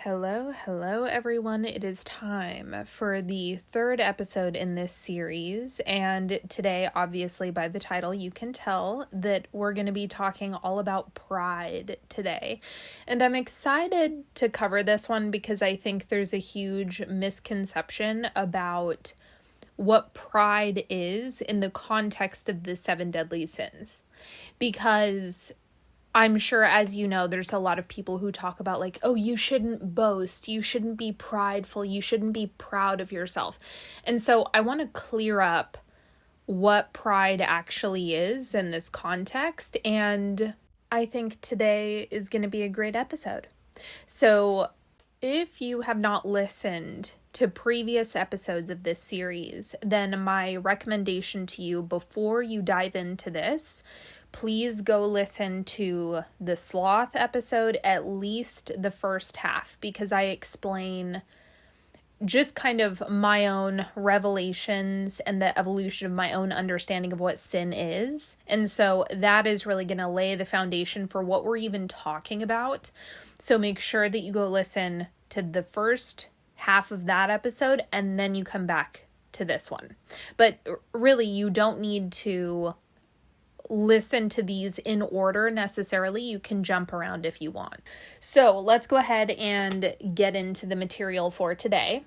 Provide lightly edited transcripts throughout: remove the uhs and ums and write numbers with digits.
Hello everyone. It is time for the third episode in this series, and today, obviously by the title, you can tell that we're going to be talking all about pride today. And I'm excited to cover this one because I think there's a huge misconception about what pride is in the context of the 7 deadly sins. Because I'm sure, as you know, there's a lot of people who talk about like, oh, you shouldn't boast, you shouldn't be prideful, you shouldn't be proud of yourself. And so I want to clear up what pride actually is in this context. And I think today is going to be a great episode. So if you have not listened to previous episodes of this series, then my recommendation to you before you dive into this, please go listen to the sloth episode, at least the first half, because I explain just kind of my own revelations and the evolution of my own understanding of what sin is. And so that is really going to lay the foundation for what we're even talking about. So make sure that you go listen to the first half of that episode and then you come back to this one. But really, you don't need to listen to these in order necessarily. You can jump around if you want. So let's go ahead and get into the material for today.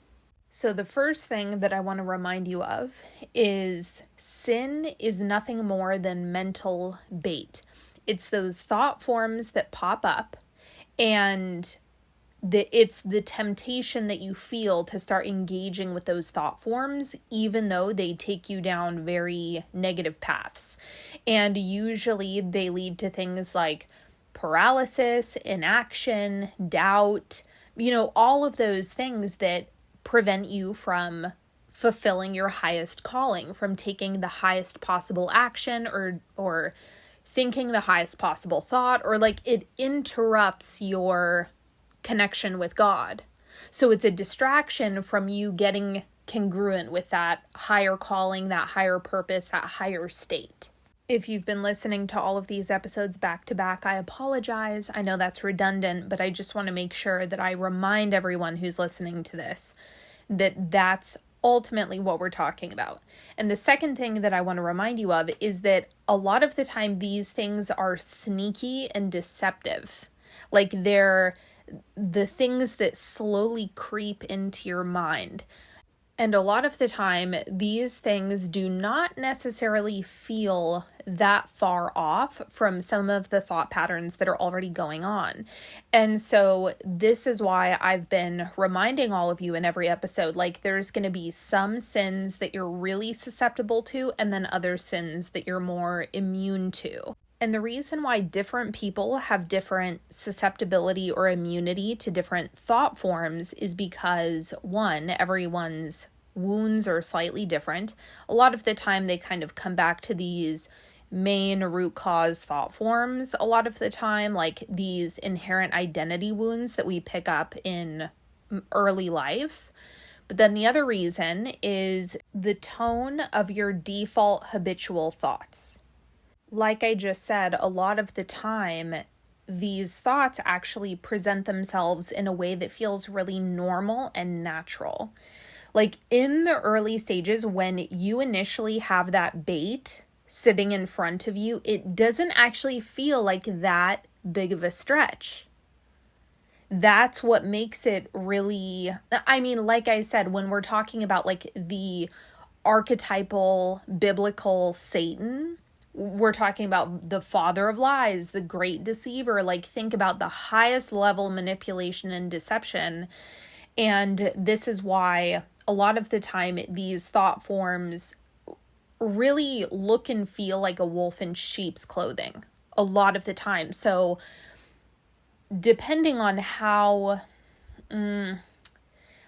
So the first thing that I want to remind you of is sin is nothing more than mental bait. It's those thought forms that pop up, and it's the temptation that you feel to start engaging with those thought forms, even though they take you down very negative paths. And usually they lead to things like paralysis, inaction, doubt, all of those things that prevent you from fulfilling your highest calling, from taking the highest possible action or thinking the highest possible thought, or like it interrupts your connection with God. So it's a distraction from you getting congruent with that higher calling, that higher purpose, that higher state. If you've been listening to all of these episodes back to back, I apologize. I know that's redundant, but I just want to make sure that I remind everyone who's listening to this that that's ultimately what we're talking about. And the second thing that I want to remind you of is that a lot of the time these things are sneaky and deceptive. Like they're the things that slowly creep into your mind. And a lot of the time, these things do not necessarily feel that far off from some of the thought patterns that are already going on. And so this is why I've been reminding all of you in every episode, like there's going to be some sins that you're really susceptible to, and then other sins that you're more immune to. And the reason why different people have different susceptibility or immunity to different thought forms is because, one, everyone's wounds are slightly different. A lot of the time they kind of come back to these main root cause thought forms. A lot of the time, like these inherent identity wounds that we pick up in early life. But then the other reason is the tone of your default habitual thoughts. Like I just said, a lot of the time, these thoughts actually present themselves in a way that feels really normal and natural. Like in the early stages, when you initially have that bait sitting in front of you, it doesn't actually feel like that big of a stretch. That's what makes it really, like I said, when we're talking about like the archetypal biblical Satan, we're talking about the father of lies, the great deceiver. Like think about the highest level manipulation and deception. And this is why a lot of the time these thought forms really look and feel like a wolf in sheep's clothing a lot of the time. So depending on how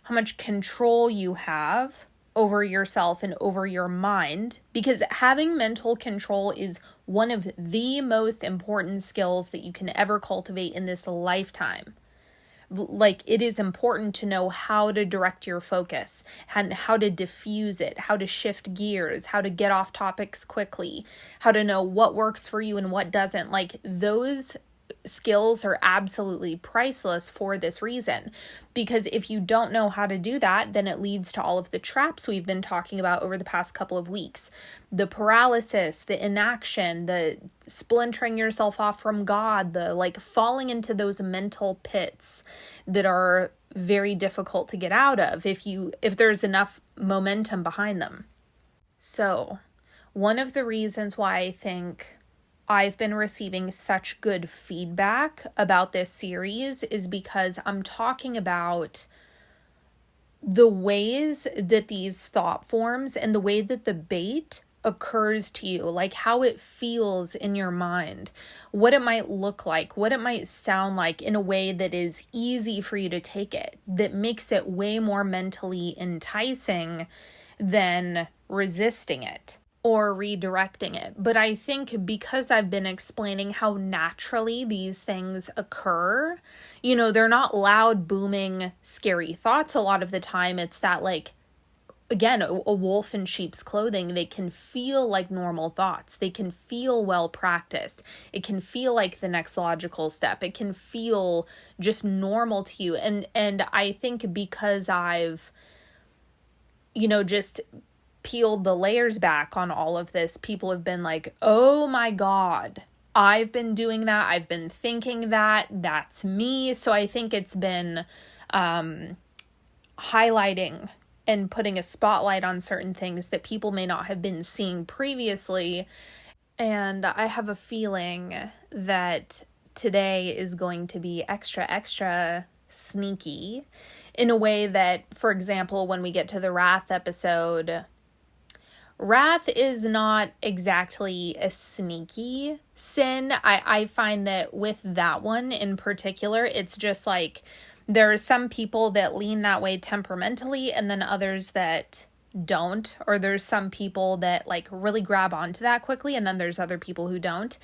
much control you have over yourself and over your mind, because having mental control is one of the most important skills that you can ever cultivate in this lifetime. Like it is important to know how to direct your focus and how to diffuse it, how to shift gears, how to get off topics quickly, how to know what works for you and what doesn't. Like those skills are absolutely priceless for this reason. Because if you don't know how to do that, then it leads to all of the traps we've been talking about over the past couple of weeks. The paralysis, the inaction, the splintering yourself off from God, the falling into those mental pits that are very difficult to get out of if there's enough momentum behind them. So, one of the reasons why I think I've been receiving such good feedback about this series is because I'm talking about the ways that these thought forms and the way that the bait occurs to you, how it feels in your mind, what it might look like, what it might sound like in a way that is easy for you to take it, that makes it way more mentally enticing than resisting it or redirecting it. But I think because I've been explaining how naturally these things occur, they're not loud, booming, scary thoughts a lot of the time. It's that again, a wolf in sheep's clothing. They can feel like normal thoughts. They can feel well practiced. It can feel like the next logical step. It can feel just normal to you. And I think because I've, just peeled the layers back on all of this, people have been like, oh my God, I've been doing that. I've been thinking that. That's me. So I think it's been highlighting and putting a spotlight on certain things that people may not have been seeing previously. And I have a feeling that today is going to be extra sneaky in a way that, for example, when we get to the wrath episode, wrath is not exactly a sneaky sin. I find that with that one in particular, it's just there are some people that lean that way temperamentally and then others that don't. Or there's some people that really grab onto that quickly and then there's other people who don't.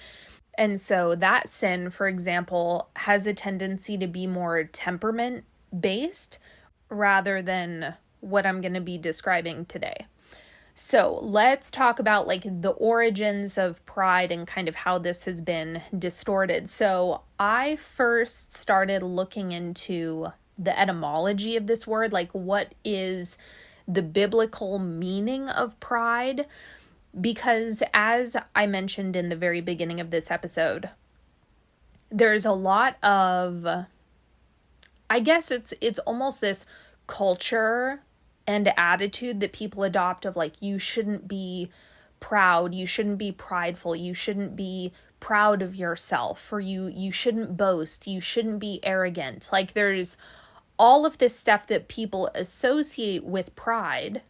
And so that sin, for example, has a tendency to be more temperament based rather than what I'm going to be describing today. So let's talk about the origins of pride and kind of how this has been distorted. So I first started looking into the etymology of this word, what is the biblical meaning of pride? Because as I mentioned in the very beginning of this episode, there's a lot of, I guess it's almost this culture and attitude that people adopt of you shouldn't be proud, you shouldn't be prideful, you shouldn't be proud of yourself, or you shouldn't boast, you shouldn't be arrogant. There's all of this stuff that people associate with pride.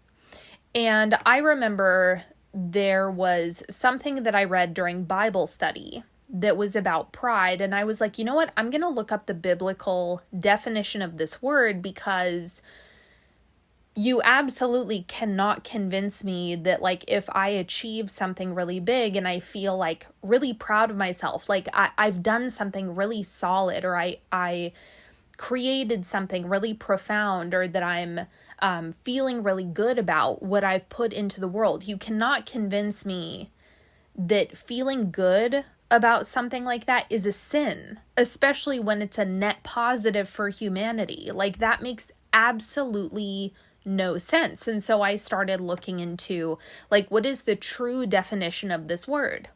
And I remember there was something that I read during Bible study that was about pride, and I was like, you know what, I'm going to look up the biblical definition of this word, because you absolutely cannot convince me that if I achieve something really big and I feel really proud of myself, I've done something really solid, or I created something really profound, or that I'm feeling really good about what I've put into the world. You cannot convince me that feeling good about something like that is a sin, especially when it's a net positive for humanity. That makes absolutely no sense. And so I started looking into what is the true definition of this word?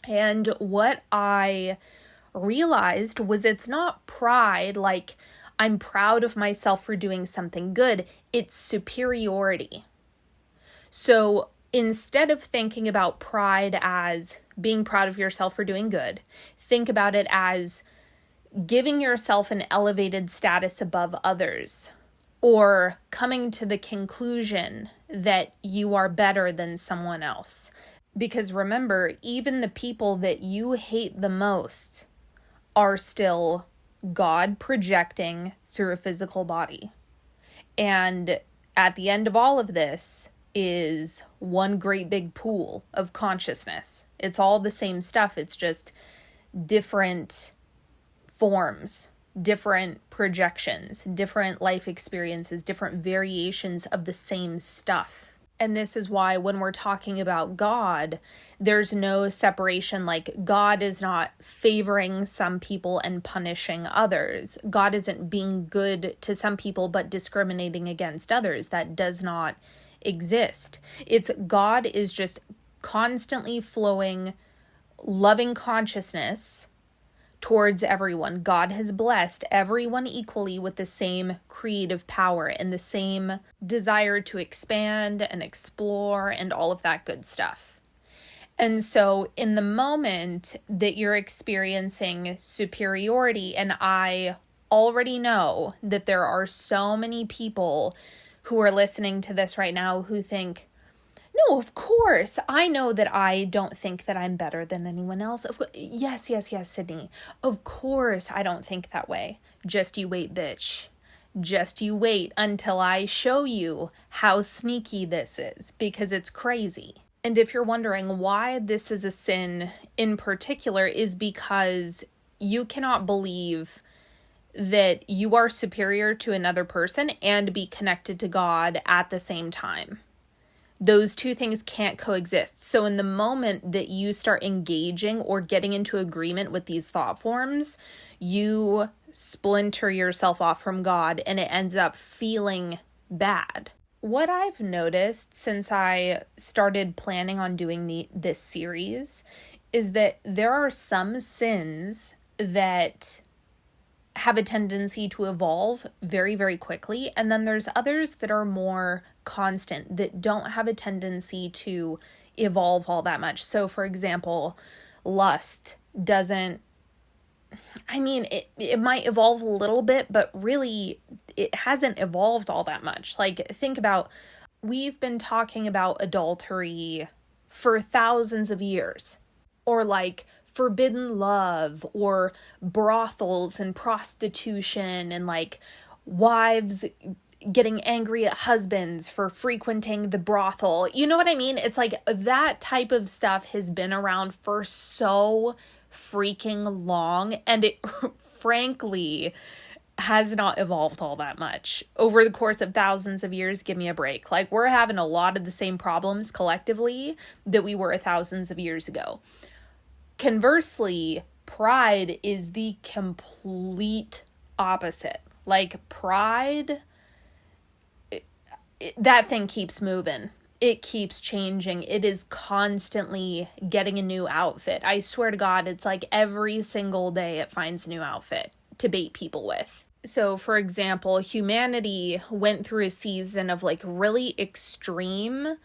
And what I realized was it's not pride, I'm proud of myself for doing something good. It's superiority. So instead of thinking about pride as being proud of yourself for doing good, think about it as giving yourself an elevated status above others, or coming to the conclusion that you are better than someone else. Because remember, even the people that you hate the most are still God projecting through a physical body. And at the end of all of this is one great big pool of consciousness. It's all the same stuff. It's just different forms, different projections, different life experiences, different variations of the same stuff. And this is why when we're talking about God, there's no separation. Like, God is not favoring some people and punishing others. God isn't being good to some people but discriminating against others. That does not exist. It's God is just constantly flowing loving consciousness towards everyone. God has blessed everyone equally with the same creative power and the same desire to expand and explore and all of that good stuff. And so in the moment that you're experiencing superiority, and I already know that there are so many people who are listening to this right now who think, no, of course. I know that I don't think that I'm better than anyone else. Yes, Sydney. Of course I don't think that way. Just you wait, bitch. Just you wait until I show you how sneaky this is, because it's crazy. And if you're wondering why this is a sin in particular, is because you cannot believe that you are superior to another person and be connected to God at the same time. Those two things can't coexist. So in the moment that you start engaging or getting into agreement with these thought forms, you splinter yourself off from God and it ends up feeling bad. What I've noticed since I started planning on doing this series is that there are some sins that have a tendency to evolve very, very quickly. And then there's others that are more constant, that don't have a tendency to evolve all that much. So for example, lust doesn't, it might evolve a little bit, but really it hasn't evolved all that much. Like, think about, we've been talking about adultery for thousands of years, or like forbidden love, or brothels and prostitution, and like wives getting angry at husbands for frequenting the brothel. You know what I mean? It's like that type of stuff has been around for so freaking long, and it frankly has not evolved all that much over the course of thousands of years. Give me a break. Like, we're having a lot of the same problems collectively that we were thousands of years ago. Conversely, pride is the complete opposite. Like, pride, that thing keeps moving. It keeps changing. It is constantly getting a new outfit. I swear to God, it's like every single day it finds a new outfit to bait people with. So, for example, humanity went through a season of like really extreme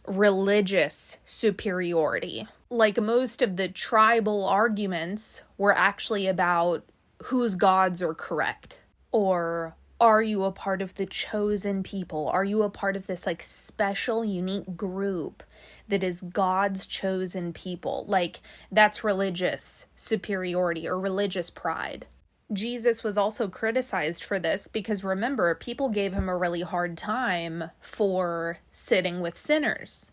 religious superiority. Like, most of the tribal arguments were actually about whose gods are correct, or are you a part of the chosen people? Are you a part of this like special, unique group that is God's chosen people? Like, that's religious superiority or religious pride. Jesus was also criticized for this because, remember, people gave him a really hard time for sitting with sinners.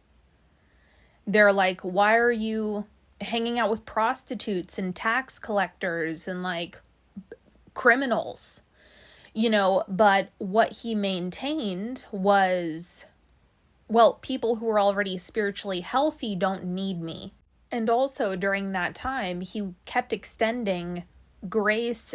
They're like, why are you hanging out with prostitutes and tax collectors and like criminals? You know, but what he maintained was, well, people who are already spiritually healthy don't need me. And also during that time, he kept extending grace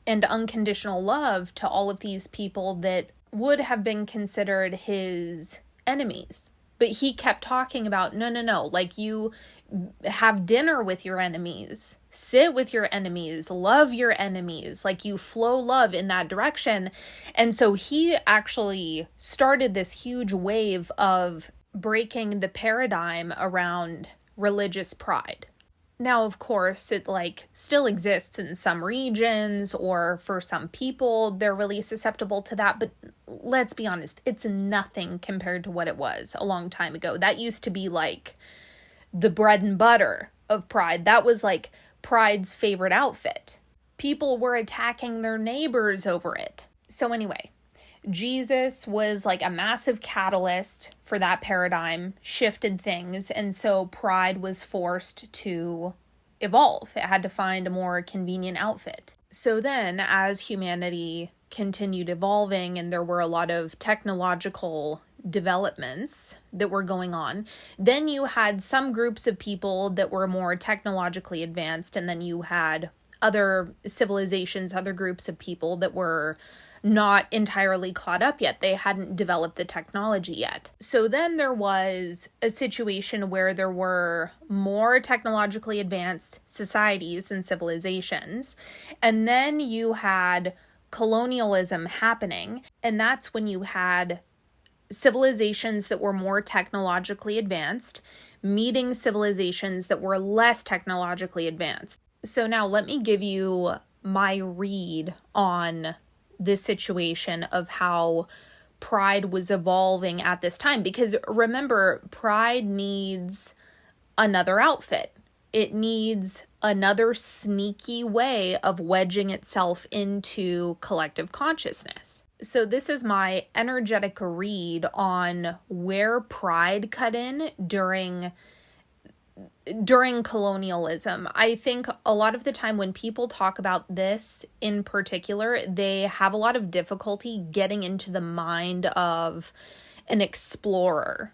and unconditional love to all of these people that would have been considered his enemies. But he kept talking about, no, like, you have dinner with your enemies, sit with your enemies, love your enemies, like, you flow love in that direction. And so he actually started this huge wave of breaking the paradigm around religious pride. Now, of course, it like still exists in some regions, or for some people, they're really susceptible to that. But let's be honest, it's nothing compared to what it was a long time ago. That used to be like the bread and butter of pride. That was like pride's favorite outfit. People were attacking their neighbors over it. So anyway, Jesus was like a massive catalyst for that paradigm, shifted things, and so pride was forced to evolve. It had to find a more convenient outfit. So then, as humanity continued evolving and there were a lot of technological developments that were going on. Then you had some groups of people that were more technologically advanced, and then you had other civilizations, other groups of people that were not entirely caught up yet. They hadn't developed the technology yet. So then there was a situation where there were more technologically advanced societies and civilizations. And then you had colonialism happening. And that's when you had civilizations that were more technologically advanced meeting civilizations that were less technologically advanced. So now let me give you my read on this situation of how pride was evolving at this time. Because remember, pride needs another outfit. It needs another sneaky way of wedging itself into collective consciousness. So this is my energetic read on where pride cut in during colonialism. I think a lot of the time when people talk about this in particular, they have a lot of difficulty getting into the mind of an explorer.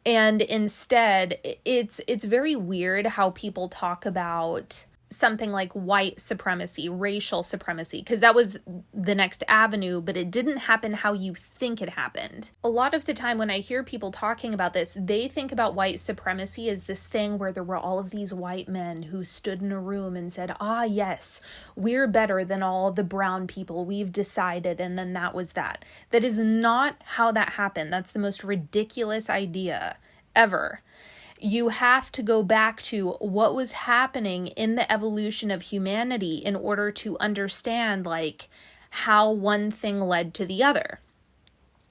And instead, it's very weird how people talk about something like white supremacy, racial supremacy, because that was the next avenue, but it didn't happen how you think it happened. A lot of the time when I hear people talking about this, they think about white supremacy as this thing where there were all of these white men who stood in a room and said, yes, we're better than all the brown people, we've decided, and then that was that. That is not how that happened. That's the most ridiculous idea ever. You have to go back to what was happening in the evolution of humanity in order to understand, how one thing led to the other.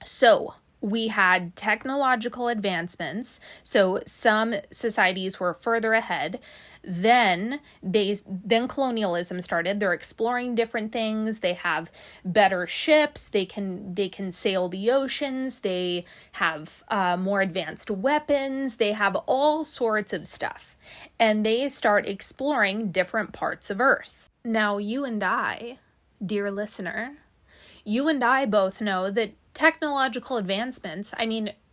So we had technological advancements. So some societies were further ahead. Then colonialism started. They're exploring different things. They have better ships. They can sail the oceans. They have more advanced weapons. They have all sorts of stuff. And they start exploring different parts of Earth. Now, you and I, dear listener, you and I both know that technological advancements,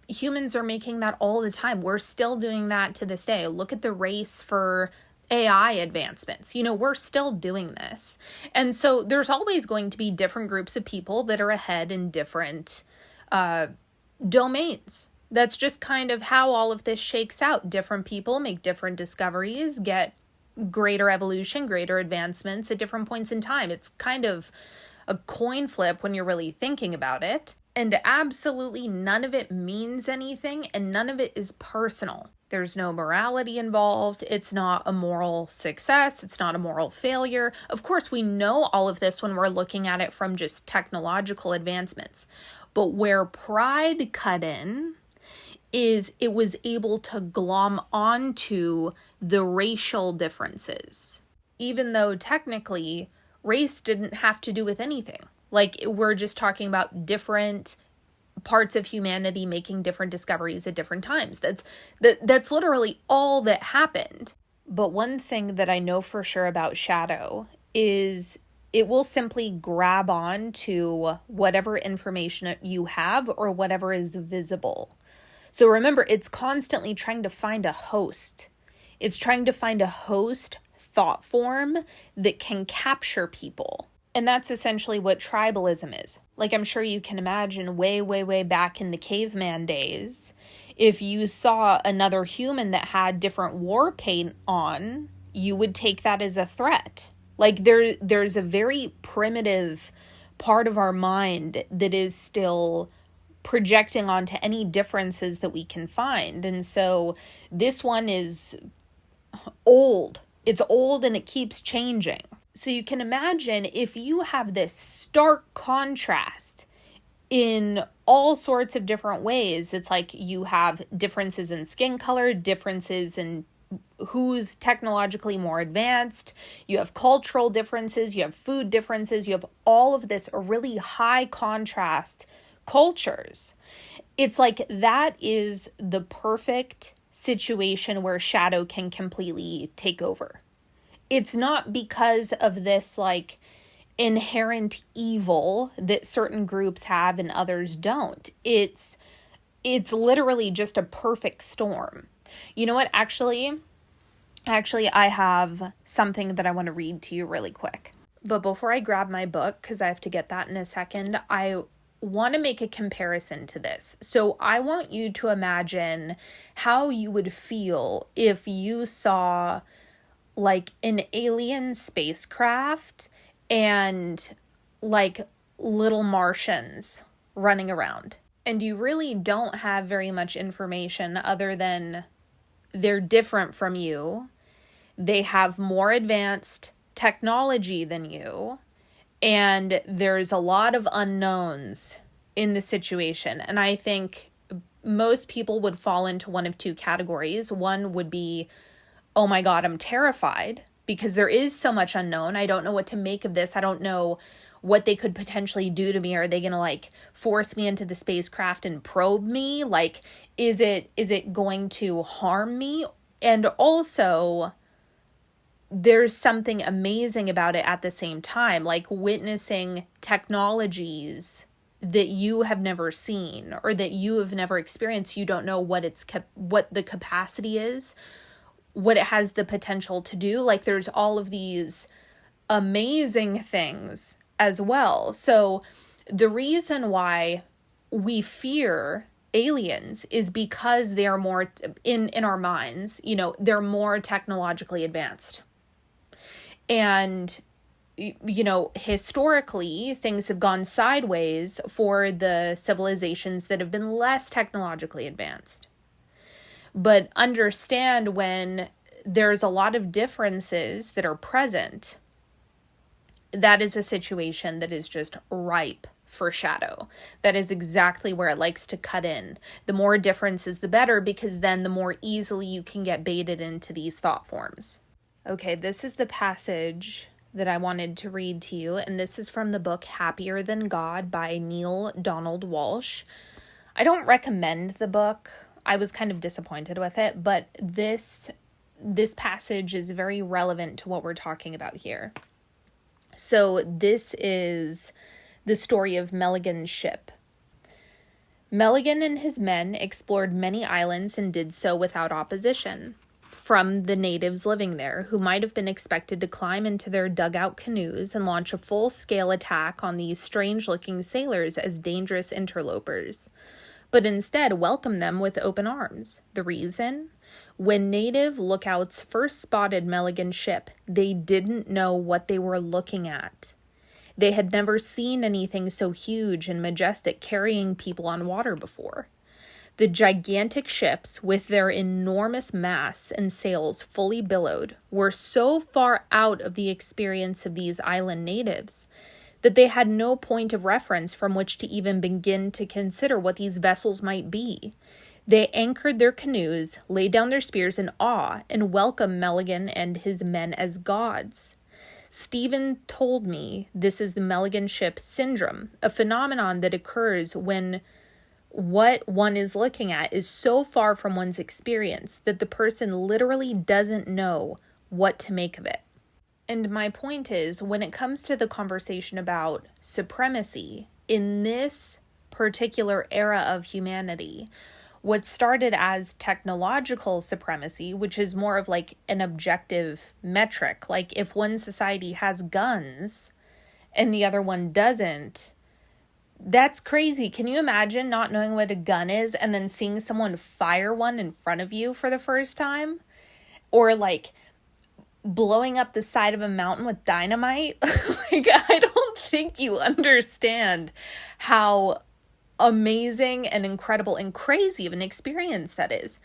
humans are making that all the time. We're still doing that to this day. Look at the race for AI advancements. We're still doing this. And so there's always going to be different groups of people that are ahead in different domains. That's just kind of how all of this shakes out. Different people make different discoveries, get greater evolution, greater advancements at different points in time. It's kind of a coin flip when you're really thinking about it. And absolutely none of it means anything, and none of it is personal. There's no morality involved. It's not a moral success. It's not a moral failure. Of course, we know all of this when we're looking at it from just technological advancements. But where pride cut in is it was able to glom onto the racial differences, even though technically race didn't have to do with anything. We're just talking about different parts of humanity making different discoveries at different times. That's literally all that happened. But one thing that I know for sure about Shadow is it will simply grab on to whatever information you have or whatever is visible. So remember, it's constantly trying to find a host. It's trying to find a host thought form that can capture people. And that's essentially what tribalism is. I'm sure you can imagine way, way, way back in the caveman days, if you saw another human that had different war paint on, you would take that as a threat. There's a very primitive part of our mind that is still projecting onto any differences that we can find. And so this one is old. It's old and it keeps changing. So you can imagine if you have this stark contrast in all sorts of different ways, it's you have differences in skin color, differences in who's technologically more advanced, you have cultural differences, you have food differences, you have all of this really high contrast cultures. It's that is the perfect situation where Shadow can completely take over. It's not because of this inherent evil that certain groups have and others don't. It's it's literally just a perfect storm. You know what? Actually, I have something that I want to read to you really quick. But before I grab my book, because I have to get that in a second, I want to make a comparison to this. So I want you to imagine how you would feel if you saw like an alien spacecraft and like little Martians running around. And you really don't have very much information other than they're different from you. They have more advanced technology than you. And there's a lot of unknowns in the situation. And I think most people would fall into one of two categories. One would be, oh my God, I'm terrified because there is so much unknown. I don't know what to make of this. I don't know what they could potentially do to me. Are they going to like force me into the spacecraft and probe me? Like, is it going to harm me? And also, there's something amazing about it at the same time, like witnessing technologies that you have never seen or that you have never experienced. You don't know what what the capacity is, what it has the potential to do. Like there's all of these amazing things as well. So the reason why we fear aliens is because they are more in our minds, you know, they're more technologically advanced. And, you know, historically, things have gone sideways for the civilizations that have been less technologically advanced. But understand when there's a lot of differences that are present, that is a situation that is just ripe for shadow. That is exactly where it likes to cut in. The more differences, the better, because then the more easily you can get baited into these thought forms. Okay, this is the passage that I wanted to read to you, and this is from the book Happier Than God by Neale Donald Walsch. I don't recommend the book. I was kind of disappointed with it, but this passage is very relevant to what we're talking about here. So this is the story of Milligan's ship. Milligan and his men explored many islands and did so without opposition from the natives living there, who might have been expected to climb into their dugout canoes and launch a full-scale attack on these strange-looking sailors as dangerous interlopers, but instead welcomed them with open arms. The reason? When native lookouts first spotted Milligan's ship, they didn't know what they were looking at. They had never seen anything so huge and majestic carrying people on water before. The gigantic ships, with their enormous masts and sails fully billowed, were so far out of the experience of these island natives that they had no point of reference from which to even begin to consider what these vessels might be. They anchored their canoes, laid down their spears in awe, and welcomed Milligan and his men as gods. Stephen told me this is the Milligan ship syndrome, a phenomenon that occurs when what one is looking at is so far from one's experience that the person literally doesn't know what to make of it. And my point is, when it comes to the conversation about supremacy in this particular era of humanity, what started as technological supremacy, which is more of like an objective metric, like if one society has guns and the other one doesn't, that's crazy. Can you imagine not knowing what a gun is and then seeing someone fire one in front of you for the first time? Or like blowing up the side of a mountain with dynamite? Like, I don't think you understand how amazing and incredible and crazy of an experience that is.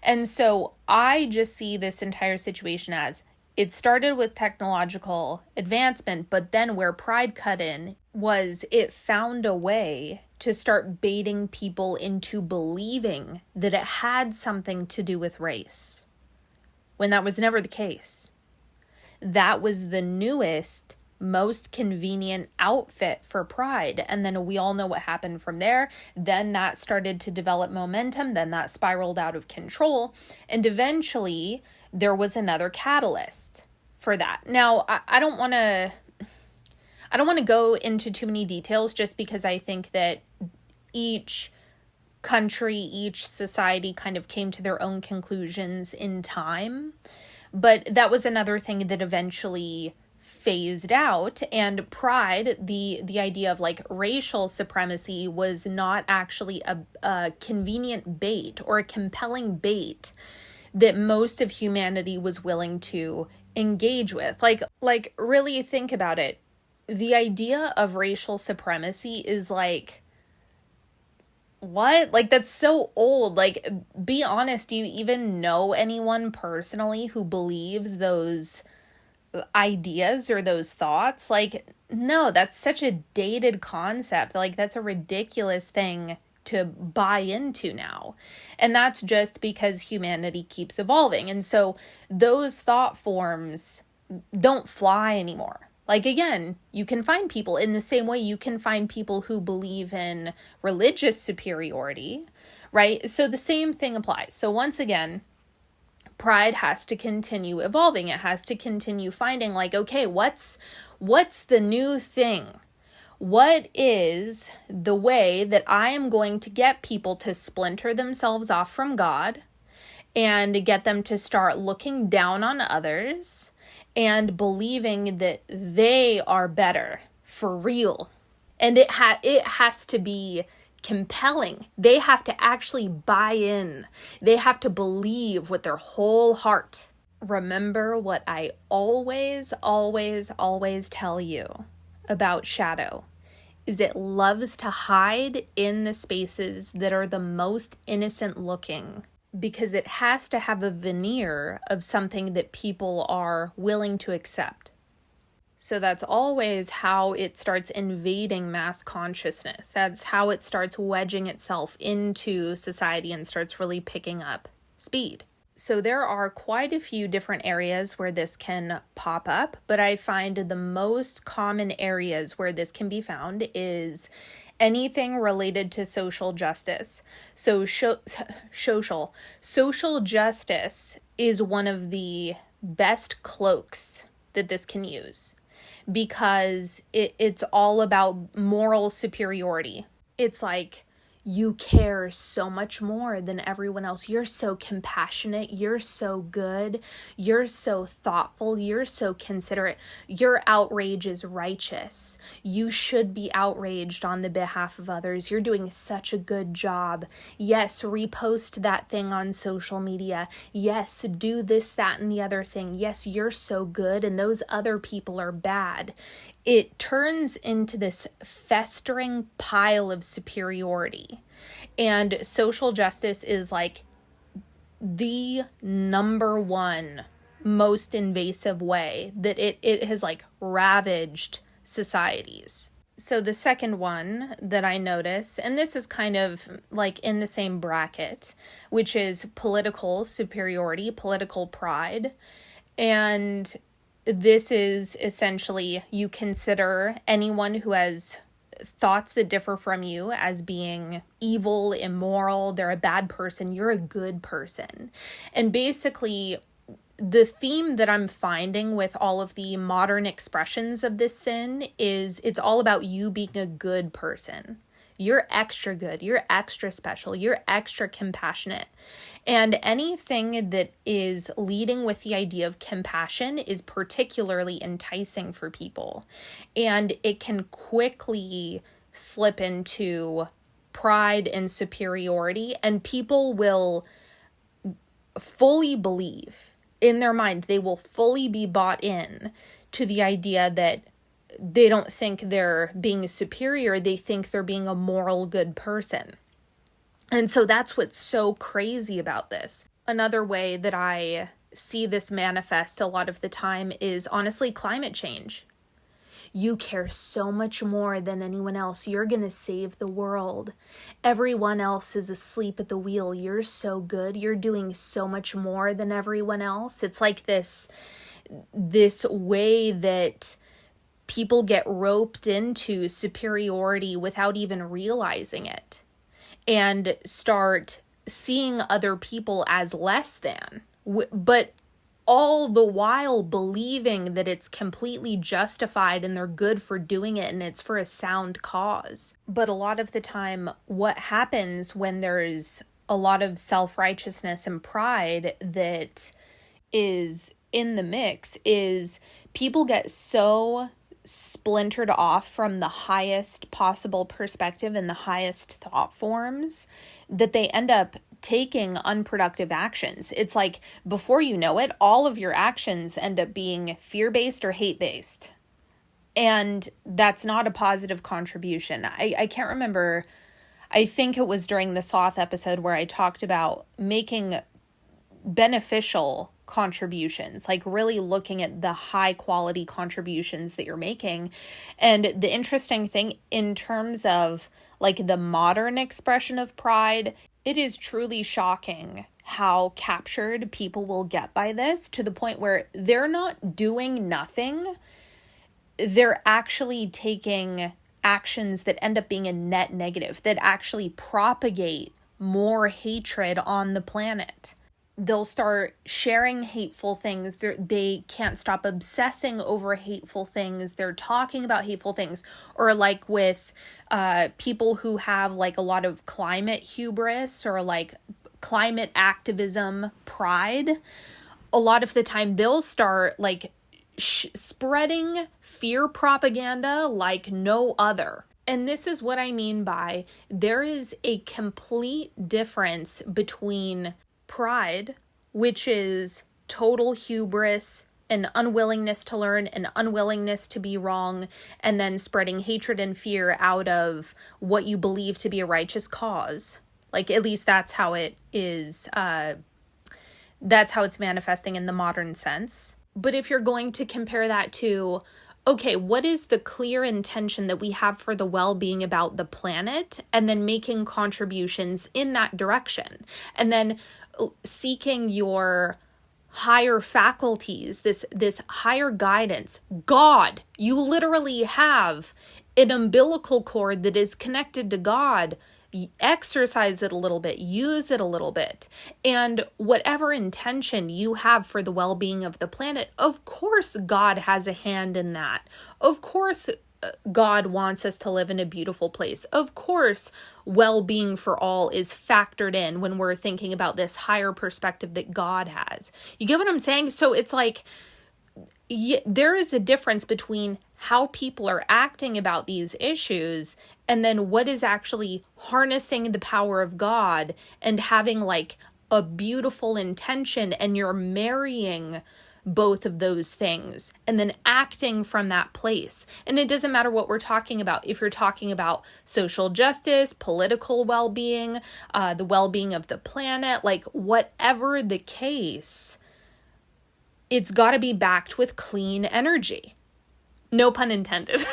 And so I just see this entire situation as it started with technological advancement, but then where pride cut in was it found a way to start baiting people into believing that it had something to do with race, when that was never the case. That was the newest, most convenient outfit for pride. And then we all know what happened from there. Then that started to develop momentum. Then that spiraled out of control. And eventually there was another catalyst for that. Now, I don't want to go into too many details just because I think that each country, each society kind of came to their own conclusions in time. But that was another thing that eventually phased out. And pride, the idea of like racial supremacy, was not actually a convenient bait or a compelling bait that most of humanity was willing to engage with. Like really think about it. The idea of racial supremacy is like, what? Like, that's so old. Like, be honest, do you even know anyone personally who believes those ideas or those thoughts? Like, no, that's such a dated concept. Like, that's a ridiculous thing to buy into now. And that's just because humanity keeps evolving. And so those thought forms don't fly anymore. Like, again, you can find people in the same way you can find people who believe in religious superiority, right? So the same thing applies. So once again, pride has to continue evolving. It has to continue finding like, okay, what's the new thing? What is the way that I am going to get people to splinter themselves off from God and get them to start looking down on others and believing that they are better for real? And it has to be compelling. They have to actually buy in. They have to believe with their whole heart. Remember what I always, always, always tell you about shadow is it loves to hide in the spaces that are the most innocent looking, because it has to have a veneer of something that people are willing to accept. So that's always how it starts invading mass consciousness. That's how it starts wedging itself into society and starts really picking up speed. So there are quite a few different areas where this can pop up, but I find the most common areas where this can be found is anything related to social justice. So social justice is one of the best cloaks that this can use, because it's all about moral superiority. It's like, you care so much more than everyone else. You're so compassionate. You're so good. You're so thoughtful. You're so considerate. Your outrage is righteous. You should be outraged on the behalf of others. You're doing such a good job. Yes, repost that thing on social media. Yes, do this, that, and the other thing. Yes, you're so good and those other people are bad. It turns into this festering pile of superiority. And social justice is like the number one most invasive way that it has like ravaged societies. So the second one that I notice, and this is kind of like in the same bracket, which is political superiority, political pride. And this is essentially, you consider anyone who has thoughts that differ from you as being evil, immoral, they're a bad person, you're a good person. And basically, the theme that I'm finding with all of the modern expressions of this sin is it's all about you being a good person. You're extra good, you're extra special, you're extra compassionate. And anything that is leading with the idea of compassion is particularly enticing for people. And it can quickly slip into pride and superiority, and people will fully believe in their mind, they will fully be bought in to the idea that they don't think they're being superior, they think they're being a moral good person. And so that's what's so crazy about this. Another way that I see this manifest a lot of the time is honestly climate change. You care so much more than anyone else. You're going to save the world. Everyone else is asleep at the wheel. You're so good. You're doing so much more than everyone else. It's like this way that people get roped into superiority without even realizing it, and start seeing other people as less than. But all the while believing that it's completely justified and they're good for doing it and it's for a sound cause. But a lot of the time, what happens when there's a lot of self-righteousness and pride that is in the mix is people get so splintered off from the highest possible perspective and the highest thought forms that they end up taking unproductive actions. It's like, before you know it, all of your actions end up being fear-based or hate-based. And that's not a positive contribution. I can't remember. I think it was during the Sloth episode where I talked about making beneficial contributions, like really looking at the high quality contributions that you're making. And the interesting thing in terms of like the modern expression of pride, it is truly shocking how captured people will get by this, to the point where they're not doing nothing. They're actually taking actions that end up being a net negative, that actually propagate more hatred on the planet. They'll start sharing hateful things. They can't stop obsessing over hateful things. They're talking about hateful things. Or like with people who have like a lot of climate hubris or like climate activism pride, a lot of the time they'll start like spreading fear propaganda like no other. And this is what I mean by there is a complete difference between pride, which is total hubris, an unwillingness to learn, an unwillingness to be wrong, and then spreading hatred and fear out of what you believe to be a righteous cause. Like, at least that's how it is, that's how it's manifesting in the modern sense. But if you're going to compare that to, okay, what is the clear intention that we have for the well-being about the planet, and then making contributions in that direction, and then seeking your higher faculties, this higher guidance. God, you literally have an umbilical cord that is connected to God. Exercise it a little bit, use it a little bit. And whatever intention you have for the well-being of the planet, of course God has a hand in that. Of course God wants us to live in a beautiful place. Of course, well-being for all is factored in when we're thinking about this higher perspective that God has. You get what I'm saying? So it's like, there is a difference between how people are acting about these issues and then what is actually harnessing the power of God and having like a beautiful intention, and you're marrying both of those things and then acting from that place. And it doesn't matter what we're talking about. If you're talking about social justice, political well-being, the well-being of the planet, like whatever the case, it's got to be backed with clean energy. No pun intended.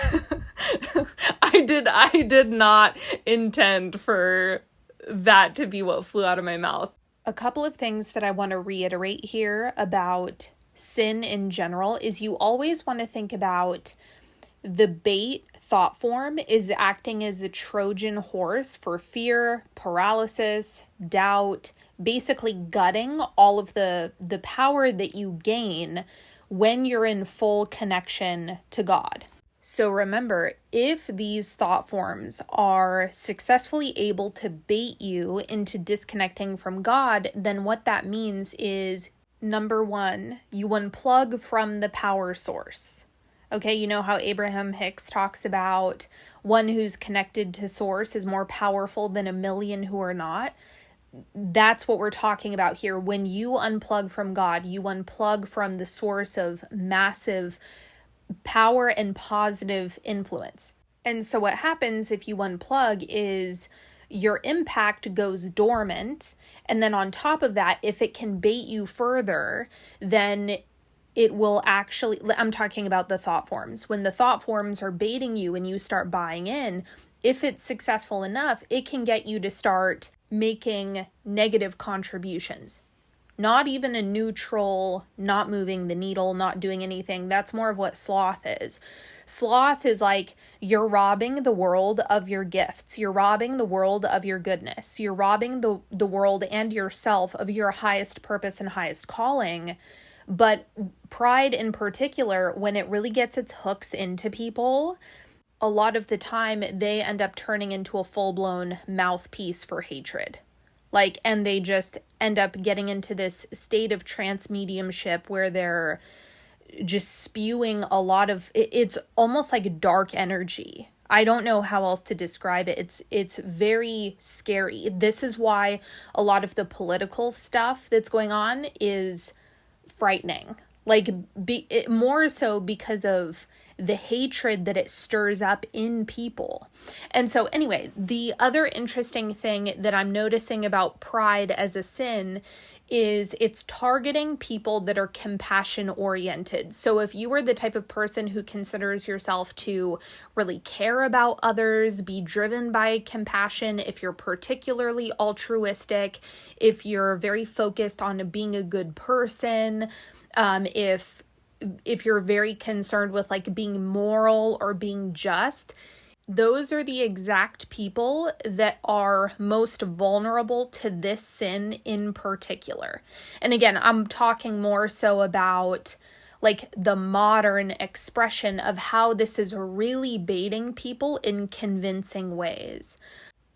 I did not intend for that to be what flew out of my mouth. A couple of things that I want to reiterate here about sin in general is you always want to think about the bait thought form is acting as a Trojan horse for fear, paralysis, doubt, basically gutting all of the power that you gain when you're in full connection to God. So remember, if these thought forms are successfully able to bait you into disconnecting from God, then what that means is, number one, you unplug from the power source. Okay, you know how Abraham Hicks talks about one who's connected to source is more powerful than a million who are not? That's what we're talking about here. When you unplug from God, you unplug from the source of massive power and positive influence. And so what happens if you unplug is your impact goes dormant. And then on top of that, if it can bait you further, then it will actually, I'm talking about the thought forms. When the thought forms are baiting you and you start buying in, if it's successful enough, it can get you to start making negative contributions. Not even a neutral, not moving the needle, not doing anything. That's more of what sloth is. Sloth is like you're robbing the world of your gifts. You're robbing the world of your goodness. You're robbing the world and yourself of your highest purpose and highest calling But pride in particular, when it really gets its hooks into people, a lot of the time they end up turning into a full-blown mouthpiece for hatred. And they just end up getting into this state of trance mediumship where they're just spewing a lot of, it's almost like dark energy. I don't know how else to describe it. It's very scary. This is why a lot of the political stuff that's going on is frightening. More so because of the hatred that it stirs up in people. And so anyway, the other interesting thing that I'm noticing about pride as a sin is it's targeting people that are compassion oriented. So if you are the type of person who considers yourself to really care about others, be driven by compassion, if you're particularly altruistic, if you're very focused on being a good person, if you're very concerned with being moral or being just, those are the exact people that are most vulnerable to this sin in particular. And again, I'm talking more so about the modern expression of how this is really baiting people in convincing ways.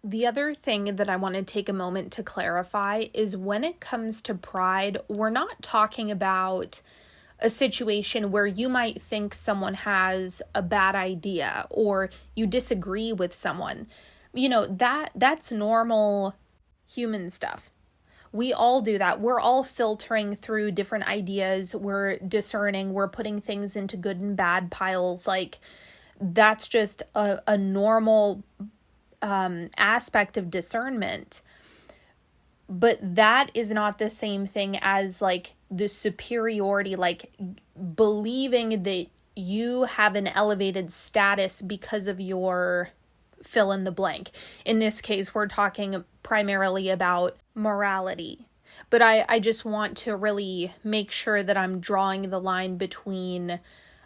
The other thing that I want to take a moment to clarify is when it comes to pride, we're not talking about a situation where you might think someone has a bad idea or you disagree with someone. That's normal human stuff. We all do that. We're all filtering through different ideas. We're discerning. We're putting things into good and bad piles. That's just a normal aspect of discernment. But that is not the same thing as the superiority, believing that you have an elevated status because of your fill in the blank. In this case, we're talking primarily about morality. But I just want to really make sure that I'm drawing the line between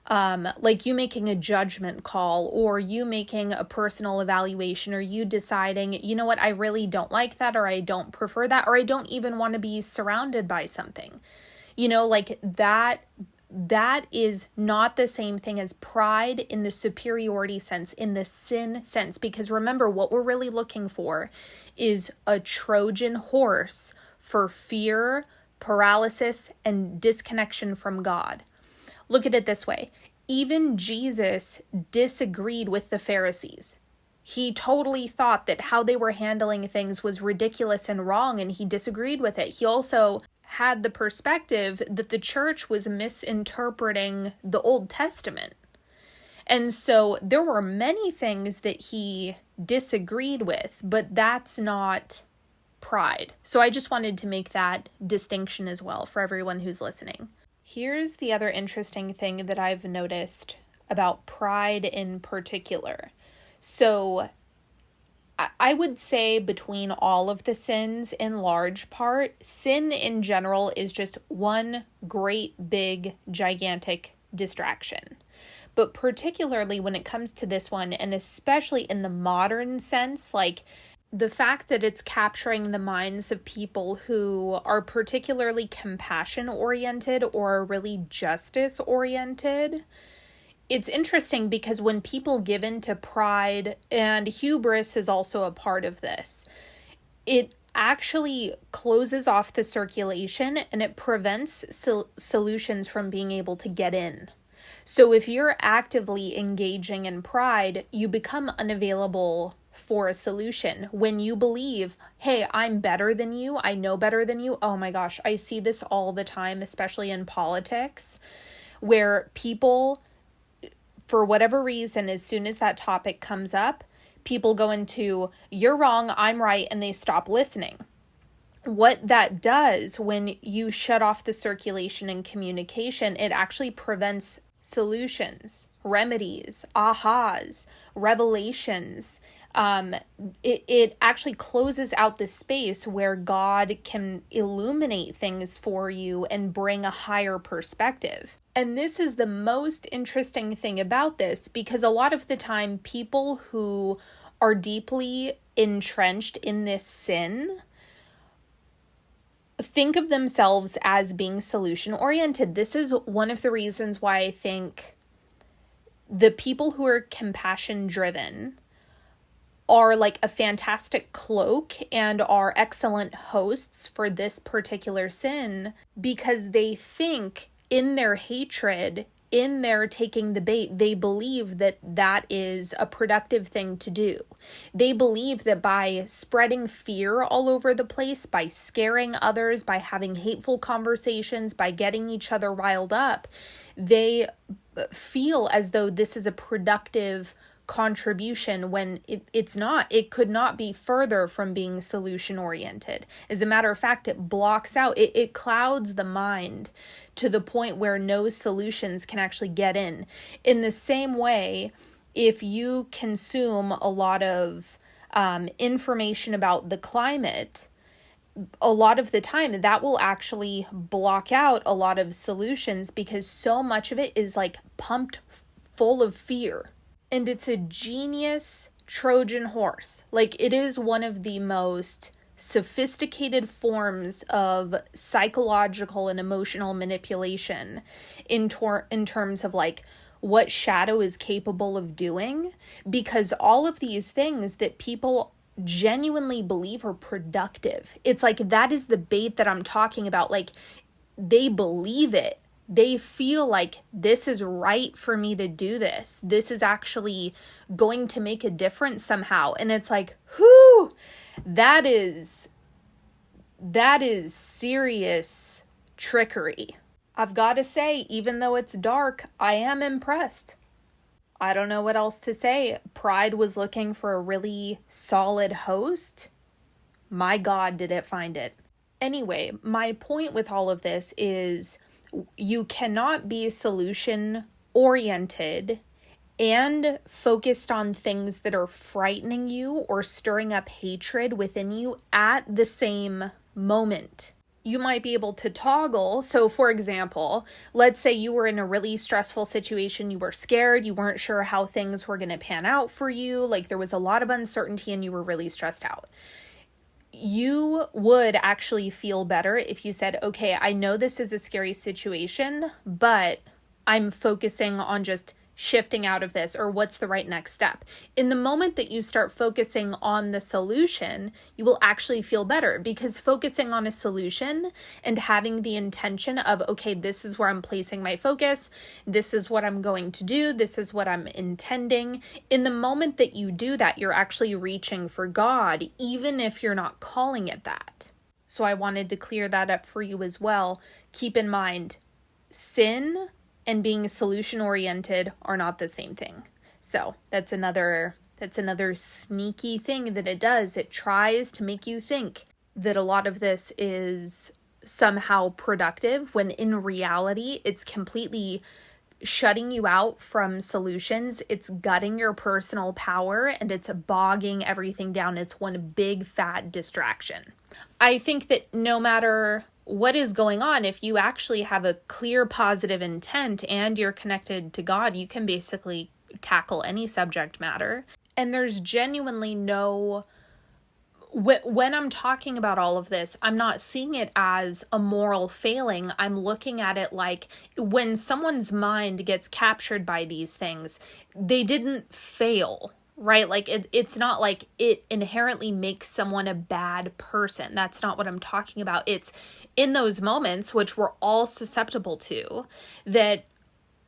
you making a judgment call or you making a personal evaluation or you deciding, you know what, I really don't like that or I don't prefer that or I don't even want to be surrounded by something. That is not the same thing as pride in the superiority sense, in the sin sense, because remember, what we're really looking for is a Trojan horse for fear, paralysis, and disconnection from God. Look at it this way. Even Jesus disagreed with the Pharisees. He totally thought that how they were handling things was ridiculous and wrong, and he disagreed with it. He also had the perspective that the church was misinterpreting the Old Testament. And so there were many things that he disagreed with, but that's not pride. So I just wanted to make that distinction as well for everyone who's listening. Here's the other interesting thing that I've noticed about pride in particular. So I would say between all of the sins, in large part, sin in general is just one great big gigantic distraction. But particularly when it comes to this one, and especially in the modern sense, the fact that it's capturing the minds of people who are particularly compassion-oriented or really justice-oriented, it's interesting because when people give in to pride, and hubris is also a part of this, it actually closes off the circulation and it prevents solutions from being able to get in. So if you're actively engaging in pride, you become unavailable for a solution. When you believe, hey, I'm better than you, I know better than you. Oh my gosh, I see this all the time, especially in politics, where people, for whatever reason, as soon as that topic comes up, people go into, you're wrong, I'm right, and they stop listening. What that does when you shut off the circulation and communication, it actually prevents solutions, remedies, ahas, revelations. It actually closes out the space where God can illuminate things for you and bring a higher perspective. And this is the most interesting thing about this, because a lot of the time people who are deeply entrenched in this sin think of themselves as being solution oriented. This is one of the reasons why I think the people who are compassion driven are like a fantastic cloak and are excellent hosts for this particular sin, because they think in their hatred, in their taking the bait, they believe that that is a productive thing to do. They believe that by spreading fear all over the place, by scaring others, by having hateful conversations, by getting each other riled up, they feel as though this is a productive contribution when it's not. It could not be further from being solution oriented. As a matter of fact, it blocks out, it clouds the mind to the point where no solutions can actually get in. In the same way, if you consume a lot of information about the climate, a lot of the time that will actually block out a lot of solutions, because so much of it is like pumped full of fear. And it's a genius Trojan horse. Like, it is one of the most sophisticated forms of psychological and emotional manipulation in terms of like what shadow is capable of doing, because all of these things that people genuinely believe are productive, it's like that is the bait that I'm talking about. Like, they believe it. They feel like this is right for me to do this. This is actually going to make a difference somehow. And it's like, whoo, that is serious trickery. I've got to say, even though it's dark, I am impressed. I don't know what else to say. Pride was looking for a really solid host. My God, did it find it. Anyway, my point with all of this is you cannot be solution oriented and focused on things that are frightening you or stirring up hatred within you at the same moment. You might be able to toggle. So for example, let's say you were in a really stressful situation, you were scared, you weren't sure how things were going to pan out for you, like there was a lot of uncertainty and you were really stressed out. You would actually feel better if you said, okay, I know this is a scary situation, but I'm focusing on just shifting out of this, or what's the right next step. In the moment that you start focusing on the solution, you will actually feel better, because focusing on a solution and having the intention of, okay, this is where I'm placing my focus, this is what I'm going to do, this is what I'm intending. In the moment that you do that, you're actually reaching for God, even if you're not calling it that. So I wanted to clear that up for you as well. Keep in mind, sin and being solution oriented are not the same thing. So that's another sneaky thing that it does. It tries to make you think that a lot of this is somehow productive, when in reality, it's completely shutting you out from solutions. It's gutting your personal power, and it's bogging everything down. It's one big fat distraction. I think that no matter what is going on, if you actually have a clear positive intent and you're connected to God, you can basically tackle any subject matter. And there's genuinely no, when I'm talking about all of this, I'm not seeing it as a moral failing. I'm looking at it like, when someone's mind gets captured by these things, they didn't fail. Right? Like it's not like it inherently makes someone a bad person. That's not what I'm talking about. It's in those moments, which we're all susceptible to, that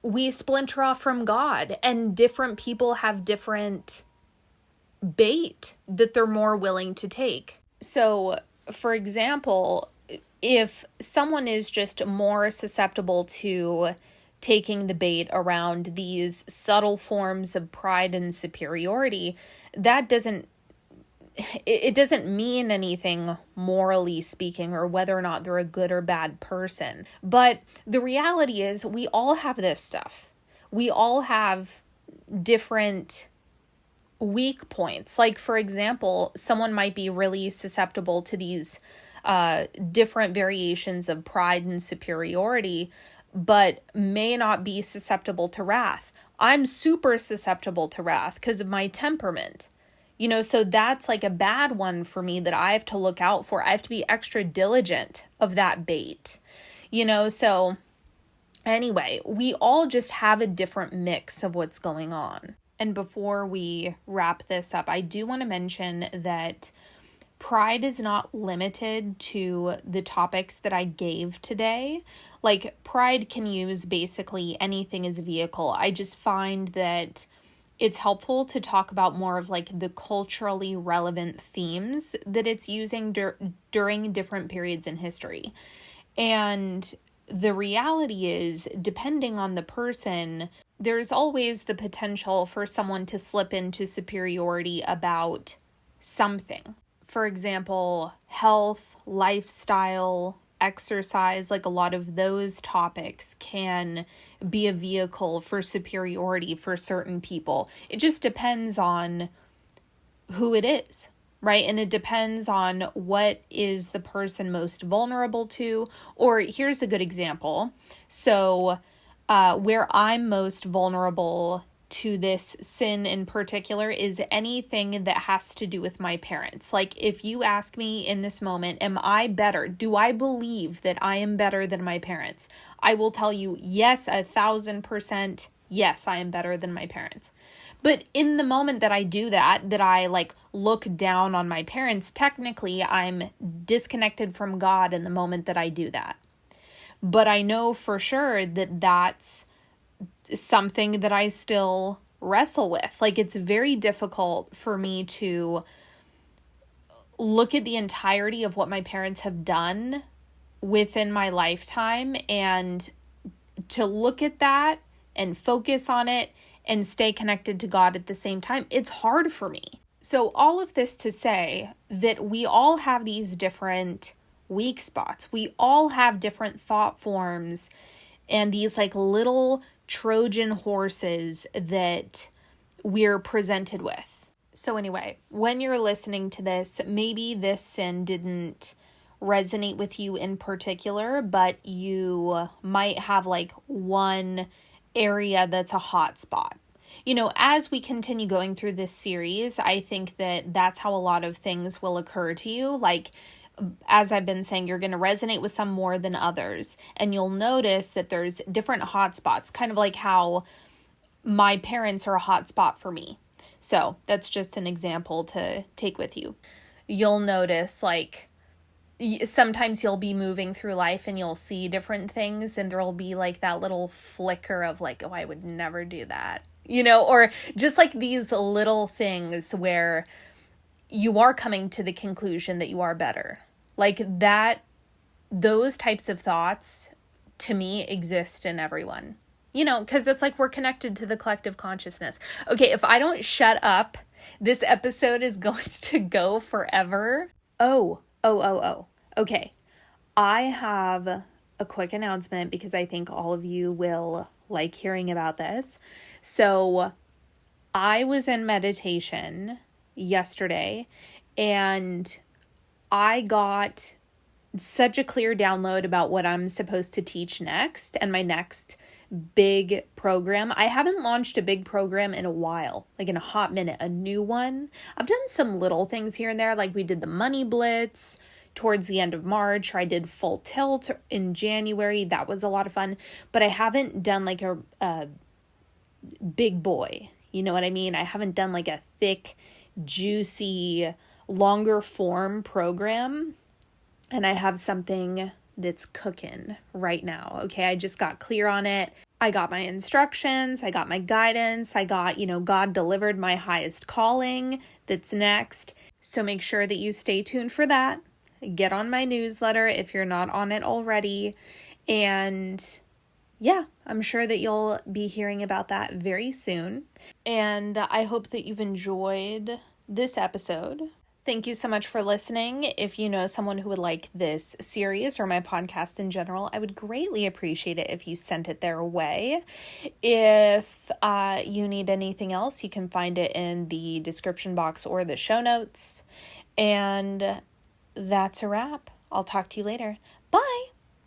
we splinter off from God, and different people have different bait that they're more willing to take. So, for example, if someone is just more susceptible to taking the bait around these subtle forms of pride and superiority, that doesn't mean anything morally speaking, or whether or not they're a good or bad person. But the reality is, we all have this stuff. We all have different weak points. Like, for example, someone might be really susceptible to these different variations of pride and superiority, but may not be susceptible to wrath. I'm super susceptible to wrath because of my temperament. So that's like a bad one for me that I have to look out for. I have to be extra diligent of that bait, so anyway, we all just have a different mix of what's going on. And before we wrap this up, I do want to mention that pride is not limited to the topics that I gave today. Like, pride can use basically anything as a vehicle. I just find that it's helpful to talk about more of like the culturally relevant themes that it's using during different periods in history. And the reality is, depending on the person, there's always the potential for someone to slip into superiority about something. For example, health, lifestyle, exercise, like a lot of those topics can be a vehicle for superiority for certain people. It just depends on who it is, right? And it depends on what is the person most vulnerable to. Or here's a good example. So where I'm most vulnerable to this sin in particular is anything that has to do with my parents. Like, if you ask me in this moment, am I better? Do I believe that I am better than my parents? I will tell you, yes, 1,000%, yes, I am better than my parents. But in the moment that I do that I like look down on my parents, technically I'm disconnected from God in the moment that I do that. But I know for sure that that's something that I still wrestle with. Like, it's very difficult for me to look at the entirety of what my parents have done within my lifetime and to look at that and focus on it and stay connected to God at the same time. It's hard for me. So all of this to say that we all have these different weak spots. We all have different thought forms and these like little Trojan horses that we're presented with. So anyway, when you're listening to this, maybe this sin didn't resonate with you in particular, but you might have like one area that's a hot spot. As we continue going through this series, I think that that's how a lot of things will occur to you. Like, as I've been saying, you're going to resonate with some more than others. And you'll notice that there's different hotspots, kind of like how my parents are a hotspot for me. So that's just an example to take with you. You'll notice, like, sometimes you'll be moving through life and you'll see different things and there'll be like that little flicker of like, oh, I would never do that, or just like these little things where you are coming to the conclusion that you are better. Like that, those types of thoughts to me exist in everyone, because it's like we're connected to the collective consciousness. Okay, if I don't shut up, this episode is going to go forever. Oh. Okay, I have a quick announcement because I think all of you will like hearing about this. So I was in meditation yesterday and I got such a clear download about what I'm supposed to teach next and my next big program. I haven't launched a big program in a while, like in a hot minute, a new one. I've done some little things here and there, like we did the Money Blitz towards the end of March, or I did Full Tilt in January. That was a lot of fun, but I haven't done like a big boy. You know what I mean? I haven't done like a thick, juicy, longer form program. And I have something that's cooking right now. Okay, I just got clear on it. I got my instructions. I got my guidance. I got, God delivered my highest calling that's next. So make sure that you stay tuned for that. Get on my newsletter if you're not on it already. And yeah, I'm sure that you'll be hearing about that very soon. And I hope that you've enjoyed this episode. Thank you so much for listening. If you know someone who would like this series or my podcast in general, I would greatly appreciate it if you sent it their way. If you need anything else, you can find it in the description box or the show notes. And that's a wrap. I'll talk to you later.